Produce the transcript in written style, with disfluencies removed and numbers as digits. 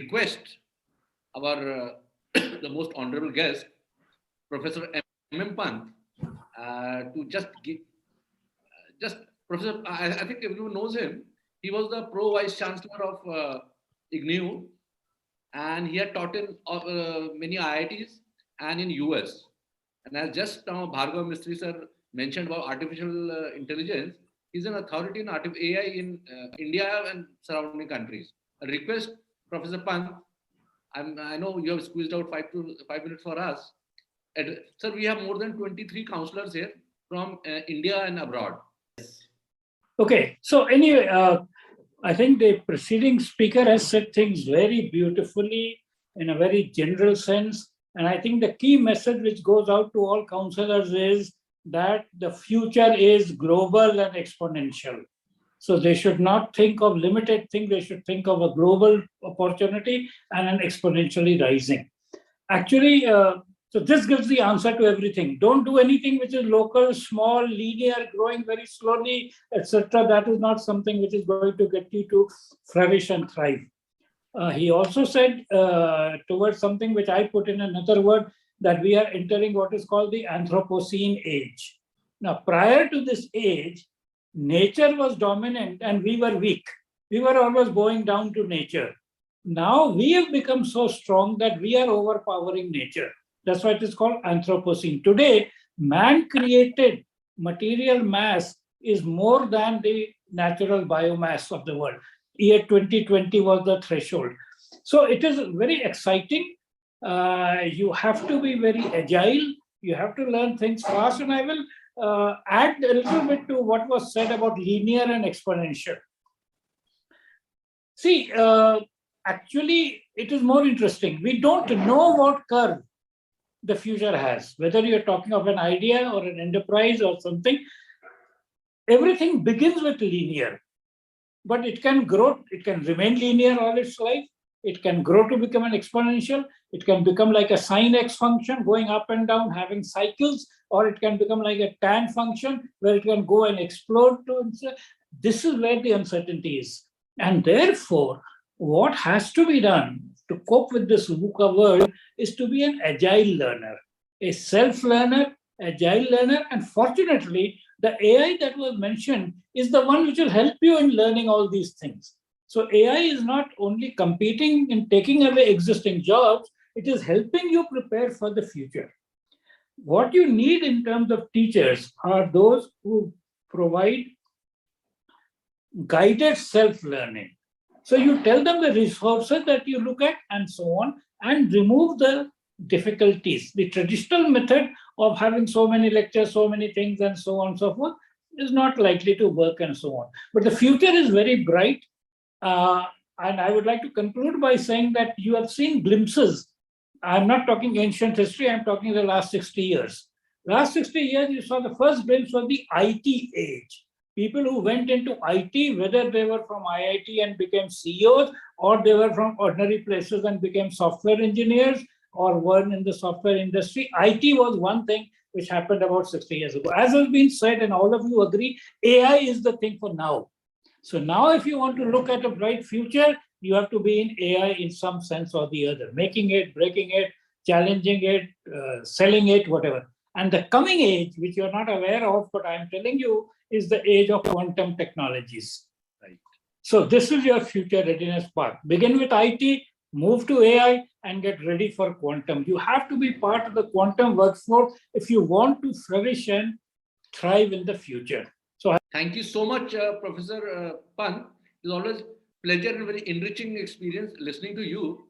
request our the most honorable guest, Professor M. Pant, to just give, just Professor, I think everyone knows him. He was the Pro Vice Chancellor of IGNIU, and he had taught in many IITs and in US. And as just now Bhargav Mistry sir mentioned about artificial intelligence, he's an authority in AI in India and surrounding countries. A request, Professor Pant, I know you have squeezed out 5 minutes for us. Sir, we have more than 23 counselors here from India and abroad. Okay, so anyway, I think the preceding speaker has said things very beautifully in a very general sense. And I think the key message which goes out to all counselors is that the future is global and exponential. So they should not think of limited thing, they should think of a global opportunity and an exponentially rising. Actually, so this gives the answer to everything. Don't do anything which is local, small, linear, growing very slowly, etc. That is not something which is going to get you to flourish and thrive. He also said towards something which I put in another word, that we are entering what is called the Anthropocene age. Now, prior to this age, nature was dominant and we were weak. We were always going down to nature. Now we have become so strong that we are overpowering nature. That's why it is called Anthropocene. Today, man-created material mass is more than the natural biomass of the world. Year 2020 was the threshold. So it is very exciting. You have to be very agile. You have to learn things fast. And I will add a little bit to what was said about linear and exponential. See, actually, it is more interesting. We don't know what curve the future has, whether you're talking of an idea or an enterprise or something. Everything begins with linear, but it can grow, it can remain linear all its life. It can grow to become an exponential. It can become like a sine x function going up and down, having cycles, or it can become like a tan function where it can go and explode. This is where the uncertainty is. And therefore, what has to be done to cope with this VUCA world is to be an agile learner, a self-learner, agile learner, and fortunately, the AI that was mentioned is the one which will help you in learning all these things. So AI is not only competing in taking away existing jobs, it is helping you prepare for the future. What you need in terms of teachers are those who provide guided self-learning. So you tell them the resources that you look at and so on, and remove the difficulties. The traditional method of having so many lectures, so many things, and so on and so forth is not likely to work and so on. But the future is very bright. And I would like to conclude by saying that you have seen glimpses. I'm not talking ancient history, I'm talking the last 60 years. Last 60 years, you saw the first glimpse of the IT age. People who went into IT, whether they were from IIT and became CEOs, or they were from ordinary places and became software engineers, or were in the software industry, IT was one thing which happened about 60 years ago. As has been said, and all of you agree, AI is the thing for now. So now if you want to look at a bright future, you have to be in AI in some sense or the other, making it, breaking it, challenging it, selling it, whatever. And the coming age, which you're not aware of, but I'm telling you, is the age of quantum technologies. Right. So this is your future readiness path. Begin with IT, move to AI, and get ready for quantum. You have to be part of the quantum workforce if you want to flourish and thrive in the future. So thank you so much, Professor Pant. It's always a pleasure and very enriching experience listening to you.